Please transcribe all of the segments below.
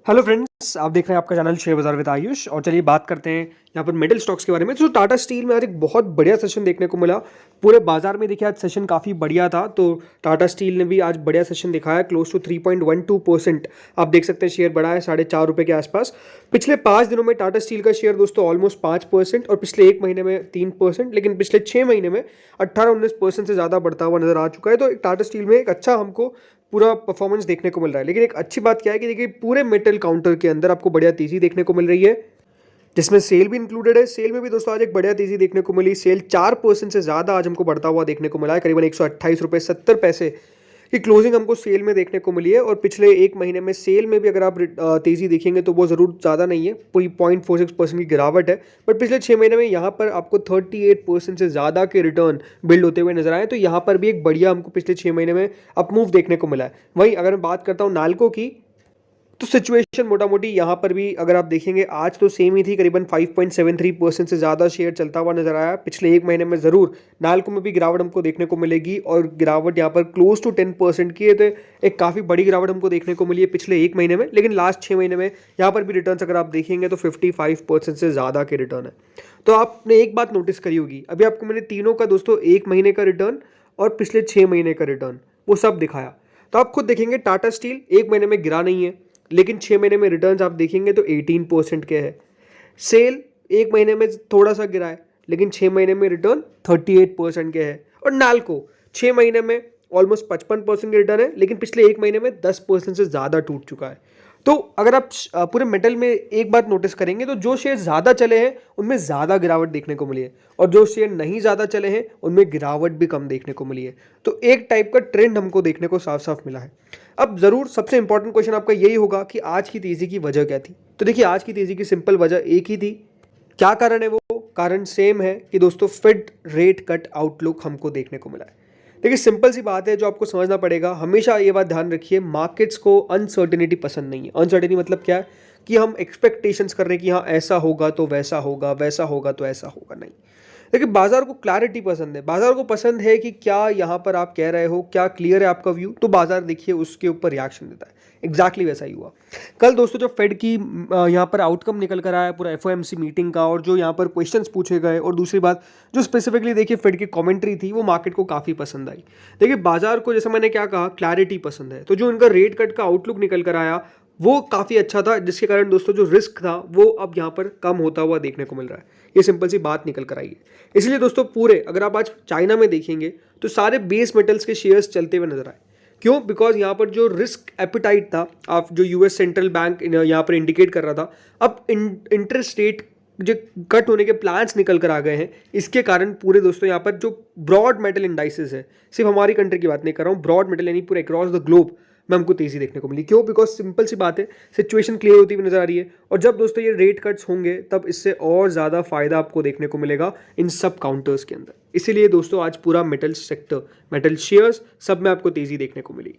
Hello friends, आप देख रहे हैं आपका चैनल शेयर बाजार विद आयुष। और चलिए बात करते हैं यहाँ पर मेटल स्टॉक्स के बारे में। तो टाटा स्टील में आज एक बहुत बढ़िया सेशन देखने को मिला। पूरे बाजार में देखिए आज सेशन काफ़ी बढ़िया था, तो टाटा स्टील ने भी आज बढ़िया सेशन दिखाया। क्लोज टू 3.12% आप देख सकते हैं शेयर बढ़ा है ₹4.5 के आसपास। पिछले 5 दिनों में टाटा स्टील का शेयर दोस्तों ऑलमोस्ट 5% और पिछले एक महीने में 3%, लेकिन पिछले 6 महीने में 18-19% से ज़्यादा बढ़ता हुआ नजर आ चुका है। तो टाटा स्टील में एक अच्छा हमको पूरा परफॉर्मेंस देखने को मिल रहा है। लेकिन एक अच्छी बात क्या है कि देखिए पूरे मेटल काउंटर के अंदर आपको बढ़िया तेजी देखने को मिल रही है, जिसमें सेल भी इंक्लूडेड है। सेल में भी दोस्तों आज एक बढ़िया तेजी देखने को मिली। सेल 4% से ज़्यादा आज हमको बढ़ता हुआ देखने को मिला है। करीबन ₹128.70 की क्लोजिंग हमको सेल में देखने को मिली है। और पिछले एक महीने में सेल में भी अगर आप तेज़ी देखेंगे तो वो ज़रूर ज़्यादा नहीं है, पूरी 0.46% की गिरावट है। बट पिछले 6 महीने में यहाँ पर आपको 38% से ज़्यादा के रिटर्न बिल्ड होते हुए नजर आए। तो यहाँ पर भी एक बढ़िया हमको पिछले 6 महीने में अपमूव देखने को मिला है। वहीं अगर मैं बात करता हूँ नाल्को की, तो सिचुएशन मोटा मोटी यहाँ पर भी अगर आप देखेंगे आज तो सेम ही थी। करीबन 5.73% से ज़्यादा शेयर चलता हुआ नजर आया। पिछले एक महीने में ज़रूर नाल्को में भी गिरावट हमको देखने को मिलेगी, और गिरावट यहाँ पर क्लोज टू 10% की है। तो एक काफ़ी बड़ी गिरावट हमको देखने को मिली है पिछले एक महीने में। लेकिन लास्ट 6 महीने में यहाँ पर भी रिटर्न अगर आप देखेंगे तो 55% से ज़्यादा के रिटर्न है। तो आपने एक बात नोटिस करी होगी, अभी आपको मैंने तीनों का दोस्तों एक महीने का रिटर्न और पिछले 6 महीने का रिटर्न वो सब दिखाया। तो आप खुद देखेंगे टाटा स्टील एक महीने में गिरा नहीं है, लेकिन 6 महीने में रिटर्न्स आप देखेंगे तो 18% के है। सेल एक महीने में थोड़ा सा गिरा है, लेकिन 6 महीने में रिटर्न 38% के है। और नाल्को 6 महीने में ऑलमोस्ट 55% के रिटर्न है, लेकिन पिछले एक महीने में 10% से ज़्यादा टूट चुका है। तो अगर आप पूरे मेटल में एक बात नोटिस करेंगे तो जो शेयर ज़्यादा चले हैं उनमें ज़्यादा गिरावट देखने को मिली है, और जो शेयर नहीं ज़्यादा चले हैं उनमें गिरावट भी कम देखने को मिली है। तो एक टाइप का ट्रेंड हमको देखने को साफ साफ मिला है। अब ज़रूर सबसे इंपॉर्टेंट क्वेश्चन आपका यही होगा कि आज की तेज़ी की वजह क्या थी। तो देखिए आज की तेज़ी की सिंपल वजह एक ही थी। क्या कारण है? वो कारण सेम है कि दोस्तों फेड रेट कट आउटलुक हमको देखने को मिला है। देखिए सिंपल सी बात है जो आपको समझना पड़ेगा। हमेशा ये बात ध्यान रखिए, मार्केट्स को अनसर्टेनिटी पसंद नहीं है। अनसर्टेनिटी मतलब क्या है कि हम एक्सपेक्टेशंस कर रहे हैं कि हाँ ऐसा होगा तो वैसा होगा, वैसा होगा तो ऐसा होगा। नहीं, देखिए बाजार को क्लैरिटी पसंद है। बाजार को पसंद है कि क्या यहाँ पर आप कह रहे हो, क्या क्लियर है आपका व्यू, तो बाजार देखिए उसके ऊपर रिएक्शन देता है। एग्जैक्टली वैसा ही हुआ कल दोस्तों। जो फेड की यहाँ पर आउटकम निकल कर आया पूरा एफओएमसी मीटिंग का, और जो यहाँ पर क्वेश्चंस पूछे गए, और दूसरी बात जो स्पेसिफिकली देखिए फेड की कमेंट्री थी, वो मार्केट को काफ़ी पसंद आई। देखिए बाजार को जैसा मैंने क्या कहा, क्लैरिटी पसंद है। तो जो उनका रेट कट का आउटलुक निकल कर आया वो काफ़ी अच्छा था, जिसके कारण दोस्तों जो रिस्क था वो अब यहाँ पर कम होता हुआ देखने को मिल रहा है। ये सिंपल सी बात निकल कर आई है। इसलिए दोस्तों पूरे अगर आप आज चाइना में देखेंगे तो सारे बेस मेटल्स के शेयर्स चलते हुए नजर आए। क्यों? बिकॉज यहाँ पर जो रिस्क एपिटाइट था, आप जो यूएस सेंट्रल बैंक यहाँ पर इंडिकेट कर रहा था, अब इंटरेस्ट रेट जो कट होने के प्लान्स निकल कर आ गए हैं। इसके कारण पूरे दोस्तों यहाँ पर जो ब्रॉड मेटल इंडाइसेस है, सिर्फ हमारी कंट्री की बात नहीं कर रहा हूँ, ब्रॉड मेटल यानी पूरे अक्रॉस द ग्लोब में हमको तेजी देखने को मिली। क्यों? बिकॉज सिंपल सी बात है, सिचुएशन क्लियर होती हुई नजर आ रही है। और जब दोस्तों ये रेट कट्स होंगे तब इससे और ज़्यादा फायदा आपको देखने को मिलेगा इन सब काउंटर्स के अंदर। इसीलिए दोस्तों आज पूरा मेटल सेक्टर, मेटल शेयर्स सब में आपको तेजी देखने को मिली।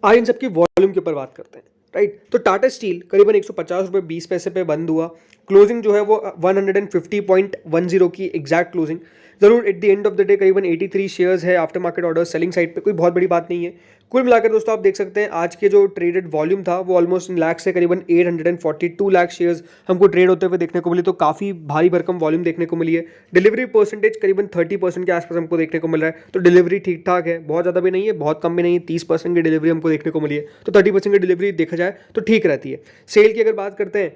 आज इन सबकी वॉल्यूम के ऊपर बात करते हैं, राइट। तो टाटा स्टील करीबन ₹150.20 पे बंद हुआ। क्लोजिंग जो है वो 150.10 की एग्जैक्ट क्लोजिंग। जरूर at the end of the day करीबन 83 शेयर्स है after market order selling side पे, कोई बहुत बड़ी बात नहीं है। कुल मिलाकर दोस्तों आप देख सकते हैं आज के जो ट्रेडेड वॉल्यूम था वो ऑलमोस्ट इन लाख से करीबन 842 लाख शेयर्स हमको ट्रेड होते हुए देखने को मिले। तो काफ़ी भारी भरकम वॉल्यूम देखने को मिली है। डिलीवरी परसेंटेज करीबन 30% के आसपास हमको देखने को मिल रहा है। तो डिलीवरी ठीक ठाक है, बहुत ज़्यादा भी नहीं है, बहुत कम भी नहीं है। 30% की डिलीवरी हमको देखने को मिली है। तो 30% की डिलीवरी देखा जाए तो ठीक रहती है। सेल की अगर बात करते हैं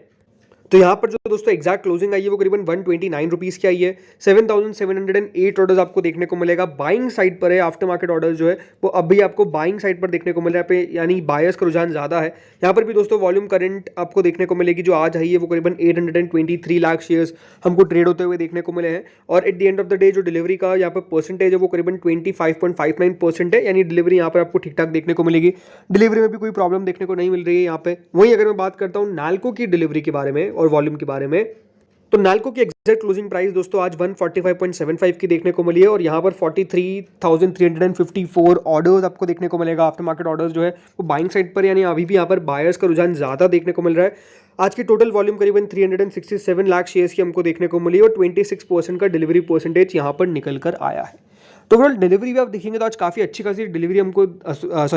तो यहाँ पर जो दोस्तों एग्जैक्ट क्लोजिंग आई है वो करीबन ₹129 की आई है। 7,708 ऑर्डर्स आपको देखने को मिलेगा। बाइंग साइड पर है, आफ्टर मार्केट ऑर्डर्स जो है वो अभी आपको बाइंग साइड पर देखने को मिल रहा है पे, यानी बायर्स का रुझान ज़्यादा है। यहाँ पर भी दोस्तों वॉल्यूम करंट आपको देखने को मिलेगी। जो आज आई है वो करीबन 823 लाख शेयर्स हमको ट्रेड होते हुए देखने को मिले हैं। और at the end of the day जो डिलीवरी का यहाँ पर परसेंटेज है वो करीबन 25.59% है, यानी डिलीवरी यहाँ पर आपको ठीक ठाक देखने को मिलेगी। डिलीवरी में भी कोई प्रॉब्लम देखने को नहीं मिल रही है यहाँ पे। वहीं अगर मैं बात करता हूँ नाल्को की डिलीवरी के बारे में और वॉल्यूम के बारे में, तो नाल्को की एग्जैक्ट क्लोजिंग प्राइस दोस्तों आज 145.75 की देखने को मिली है। और यहाँ पर 43,354 ऑर्डर्स आपको देखने को मिलेगा। आफ्टर मार्केट ऑर्डर्स जो है वो बाइंग साइड पर, यानी अभी भी यहाँ पर बायर्स का रुझान ज़्यादा देखने को मिल रहा है। आज की टोटल वॉल्यूम करीबन 367 लाख शेयर्स की हमको देखने को मिली और 26% का डिलीवरी परसेंटेज यहाँ पर निकल कर आया है। तो ओवरऑल डिलीवरी भी आप देखेंगे तो आज काफ़ी अच्छी खासी डिलीवरी हमको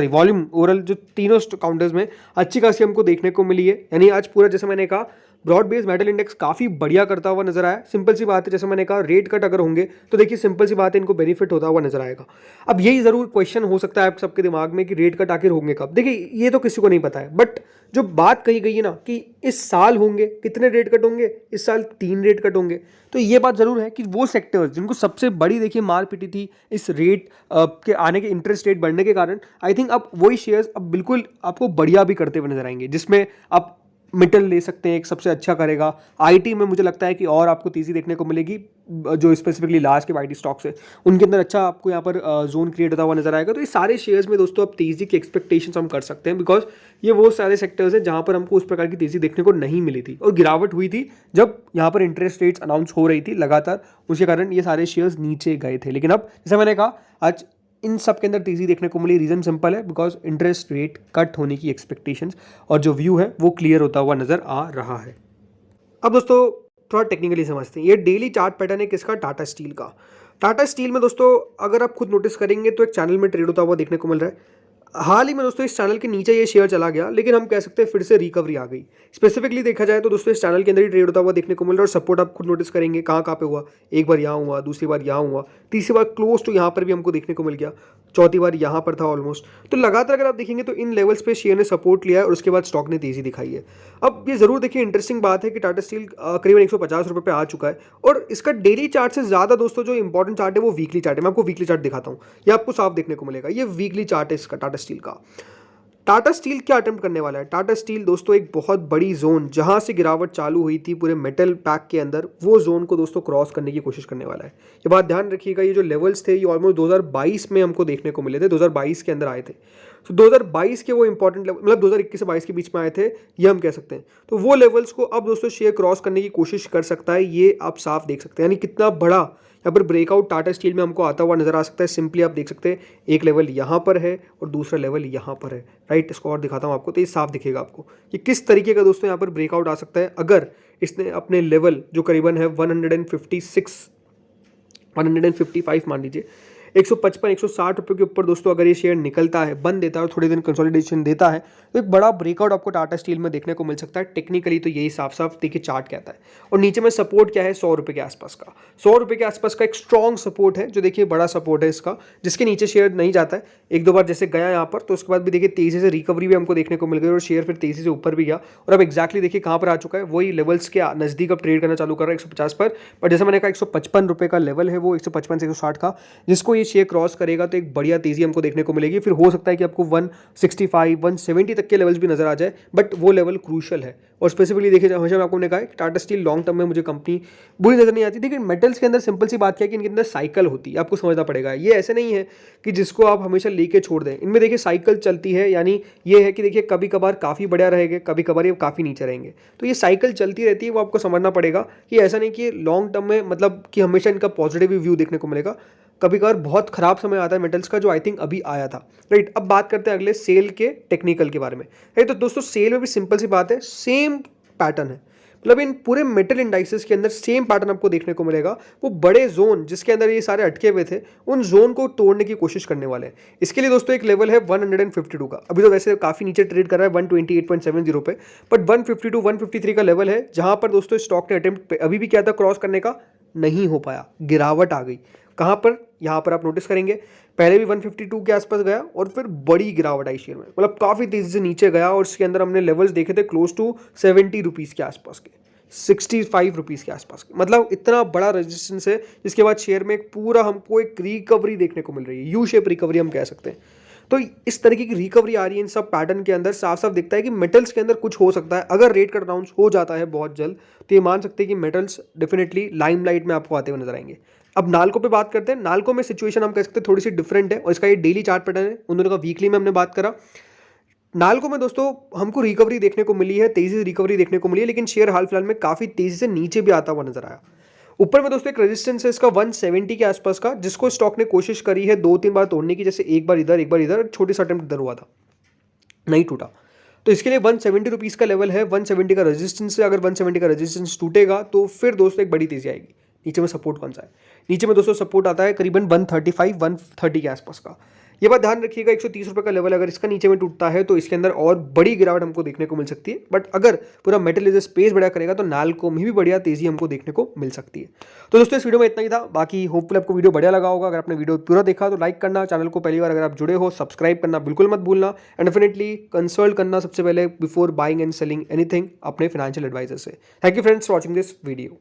वॉल्यूम ओवरऑल जो तीनों काउंटर्स में अच्छी खासी हमको देखने को मिली है। यानी आज पूरा जैसे मैंने कहा ब्रॉड बेस मेटल इंडेक्स काफ़ी बढ़िया करता हुआ नजर आया। सिंपल सी बात है, जैसे मैंने कहा रेट कट अगर होंगे तो देखिए सिंपल सी बात है इनको बेनिफिट होता हुआ नजर आएगा। अब यही जरूर क्वेश्चन हो सकता है आप सबके दिमाग में कि रेट कट आखिर होंगे कब। देखिए ये तो किसी को नहीं पता है, बट जो बात कही गई है ना कि इस साल होंगे, कितने रेट कट होंगे, इस साल 3 रेट कट होंगे, तो ये बात जरूर है कि वो सेक्टर्स जिनको सबसे बड़ी देखिए मार पिटी थी इस रेट के आने के इंटरेस्ट रेट बढ़ने के कारण, आई थिंक अब वही शेयर्स अब बिल्कुल आपको बढ़िया भी करते हुए नजर आएंगे, जिसमें आप मिटल ले सकते हैं, एक सबसे अच्छा करेगा। आईटी में मुझे लगता है कि और आपको तेजी देखने को मिलेगी, जो स्पेसिफिकली लार्ज के आईटी स्टॉक्स है उनके अंदर अच्छा आपको यहाँ पर जोन क्रिएट होता हुआ नजर आएगा। तो ये सारे शेयर्स में दोस्तों अब तेजी की एक्सपेक्टेशंस हम कर सकते हैं, बिकॉज ये वो सारे सेक्टर्स हैं जहाँ पर हमको उस प्रकार की तेजी देखने को नहीं मिली थी और गिरावट हुई थी जब यहाँ पर इंटरेस्ट रेट्स अनाउंस हो रही थी लगातार, उसके कारण ये सारे शेयर्स नीचे गए थे। लेकिन अब जैसे मैंने कहा आज इन सब के अंदर तेजी देखने को मिली। रीजन सिंपल है, बिकॉज इंटरेस्ट रेट कट होने की एक्सपेक्टेशंस और जो व्यू है वो क्लियर होता हुआ नजर आ रहा है। अब दोस्तों थोड़ा टेक्निकली समझते हैं, ये डेली चार्ट पैटर्न है किसका, टाटा स्टील का। टाटा स्टील में दोस्तों अगर आप खुद नोटिस करेंगे तो एक चैनल में ट्रेड होता हुआ देखने को मिल रहा है। हाल ही में दोस्तों इस चैनल के नीचे ये शेयर चला गया, लेकिन हम कह सकते हैं फिर से रिकवरी आ गई। स्पेसिफिकली देखा जाए तो दोस्तों इस चैनल के अंदर ही ट्रेड होता हुआ देखने को मिल रहा है और सपोर्ट आप खुद नोटिस करेंगे कहाँ कहाँ पे हुआ। एक बार यहाँ हुआ, दूसरी बार यहाँ हुआ, तीसरी बार क्लोज टू यहाँ पर भी हमको देखने को मिल गया, चौथी बार यहाँ पर था ऑलमोस्ट। तो लगातार अगर आप देखेंगे तो इन लेवल्स पे शेयर ने सपोर्ट लिया है और उसके बाद स्टॉक ने तेजी दिखाई है। अब ये जरूर देखिए इंटरेस्टिंग बात है कि टाटा स्टील करीबन 150 रुपये पे आ चुका है और इसका डेली चार्ट से ज़्यादा दोस्तों जो इंपॉर्टेंट चार्ट है वो वीकली चार्ट है। मैं आपको वीकली चार्ट दिखाता हूँ, ये आपको साफ देखने को मिलेगा। ये वीकली चार्ट है इसका टाटा स्टील का। टाटा स्टील क्या अटेम्प्ट करने वाला है, टाटा स्टील दोस्तों एक बहुत बड़ी जोन जहां से गिरावट चालू हुई थी पूरे मेटल पैक के अंदर, वो जोन को दोस्तों क्रॉस करने की कोशिश करने वाला है। ये बात ध्यान रखिएगा, ये जो लेवल्स थे ये ऑलमोस्ट 2022 में हमको देखने को मिले थे, 2022 के अंदर आए थे। तो 2022 के वो इंपॉर्टेंट लेवल, मतलब 2021 से 22 के बीच में आए थे, ये हम कह सकते हैं। तो वो लेवल्स को अब दोस्तों शेयर क्रॉस करने की कोशिश कर सकता है, ये आप साफ देख सकते हैं। यानी कितना बड़ा यहाँ पर ब्रेकआउट टाटा स्टील में हमको आता हुआ नजर आ सकता है। सिंपली आप देख सकते हैं एक लेवल यहाँ पर है और दूसरा लेवल यहाँ पर है, राइट। इसको और दिखाता हूँ आपको तो ये साफ दिखेगा आपको कि किस तरीके का दोस्तों यहाँ पर ब्रेकआउट आ सकता है। अगर इसने अपने लेवल जो करीबन है 155 मान लीजिए, 155 160 रुपये के ऊपर दोस्तों अगर ये शेयर निकलता है, बंद देता है और थोड़े दिन कंसोलिडेशन देता है, तो एक बड़ा ब्रेकआउट आपको टाटा स्टील में देखने को मिल सकता है। टेक्निकली तो यही साफ साफ देखिए चार्ट कहता है। और नीचे में सपोर्ट क्या है, 100 रुपये के आसपास का, 100 रुपये के आसपास का एक स्ट्रॉन्ग सपोर्ट है, जो देखिए बड़ा सपोर्ट है इसका, जिसके नीचे शेयर नहीं जाता है। एक दो बार जैसे गया यहाँ पर, तो उसके बाद भी देखिए तेजी से रिकवरी भी हमको देखने को मिल गई और शेयर फिर तेजी से ऊपर भी गया और अब एक्जैक्टली देखिए कहाँ पर आ चुका है, वही लेवल्स के नजदीक अब ट्रेड करना चालू कर रहा है 150 पर। बट जैसे मैंने कहा 155 रुपये का लेवल है वो 155 से 160 का, जिसको ये शेयर क्रॉस करेगा तो एक बढ़िया तेजी हमको देखने को मिलेगी। फिर हो सकता है कि आपको 165 170 तक के लेवल्स भी नजर आ जाए, बट वो लेवल क्रूशल है। और स्पेसिफिकली देखिए हमेशा मैं आपको कहा कि टाटा स्टील लॉन्ग टर्म में मुझे कंपनी बुरी नजर नहीं आती। देखिए मेटल्स के अंदर सिंपल सी बात क्या है कि इनके अंदर साइकिल होती है, आपको समझना पड़ेगा। ये ऐसे नहीं है कि जिसको आप हमेशा लेके छोड़ दें, इनमें देखिए साइकिल चलती है। यानी ये है कि देखिए कभी कभार काफ़ी बढ़िया रहेंगे, कभी कभार ये काफ़ी नीचे रहेंगे, तो ये साइकिल चलती रहती है। वो आपको समझना पड़ेगा कि ऐसा नहीं कि लॉन्ग टर्म में मतलब कि हमेशा इनका पॉजिटिव व्यू देखने को मिलेगा। कभी कभार बहुत खराब समय आता है मेटल्स का, जो आई थिंक अभी आया था, राइट। अब बात करते हैं अगले सेल के टेक्निकल के बारे में। तो दोस्तों सेल में भी सिंपल सी बात है, सेम पैटर्न है। मतलब इन पूरे मेटल इंडाइसेस के अंदर सेम पैटर्न आपको देखने को मिलेगा। वो बड़े जोन जिसके अंदर ये सारे अटके हुए थे, उन जोन को तोड़ने की कोशिश करने वाले हैं। इसके लिए दोस्तों एक लेवल है 152 का, अभी तो वैसे काफी नीचे ट्रेड कर रहा है 128.70 पे, बट 152 153 का लेवल है जहां पर दोस्तों स्टॉक ने अटेम्प्ट अभी भी किया था क्रॉस करने का, नहीं हो पाया, गिरावट आ गई। कहां पर, यहां पर आप नोटिस करेंगे पहले भी 152 के आसपास गया और फिर बड़ी गिरावट आई शेयर में, मतलब काफी तेजी से नीचे गया और इसके अंदर हमने लेवल्स देखे थे क्लोज टू 70 रुपीज के आसपास के, 65 रुपीज के आसपास के, मतलब इतना बड़ा रेजिस्टेंस है। जिसके बाद शेयर में एक पूरा हमको एक रिकवरी देखने को मिल रही है, यू शेप रिकवरी हम कह सकते हैं। तो इस तरीके की रिकवरी आ रही है इन सब पैटर्न के अंदर। साफ साफ दिखता है कि मेटल्स के अंदर कुछ हो सकता है। अगर रेट कट अनाउंस हो जाता है बहुत जल्द, तो ये मान सकते हैं कि मेटल्स डेफिनेटली लाइमलाइट में आपको आते हुए नजर आएंगे। अब नाल्को पे बात करते हैं। नाल्को में सिचुएशन हम कह सकते हैं थोड़ी सी डिफरेंट है और इसका ये डेली चार्ट पैटर्न है, उन दोनों का वीकली में हमने बात करा। नाल्को में दोस्तों हमको रिकवरी देखने को मिली है, तेजी से रिकवरी देखने को मिली है, लेकिन शेयर हाल फिलहाल में काफी तेजी से नीचे भी आता हुआ नजर आया। ऊपर में दोस्तों एक रेजिस्टेंस है इसका 170 के आसपास का, जिसको स्टॉक ने कोशिश करी है 2-3 बार तोड़ने की, जैसे एक बार इधर, छोटी सा अटेम्प्ट इधर हुआ था, नहीं टूटा। तो इसके लिए 170 रुपीज़ का लेवल है, 170 का रेजिस्टेंस है। अगर 170 का रेजिस्टेंस टूटेगा तो फिर दोस्तों एक बड़ी तेजी आएगी। नीचे में सपोर्ट कौन सा है? नीचे में दोस्तों सपोर्ट आता है करीबन 135 130 के आसपास का। ये बात ध्यान रखिएगा, 130 रुपये का लेवल अगर इसका नीचे में टूटता है तो इसके अंदर और बड़ी गिरावट हमको देखने को मिल सकती है। बट अगर पूरा मेटल इज स्पेस बढ़िया करेगा तो नालको में भी बढ़िया तेजी हमको देखने को मिल सकती है। तो दोस्तों इस वीडियो में इतना ही था। बाकी होपफुल आपको वीडियो बढ़िया लगा होगा। अगर आपने वीडियो पूरा देखा तो लाइक करना, चैनल को पहली बार अगर आप जुड़े हो सब्सक्राइब करना बिल्कुल मत भूलना, एंड डेफिनेटली कंसल्ट करना सबसे पहले before buying and selling anything अपने फाइनेंशियल एडवाइजर से। Thank you friends for watching this video.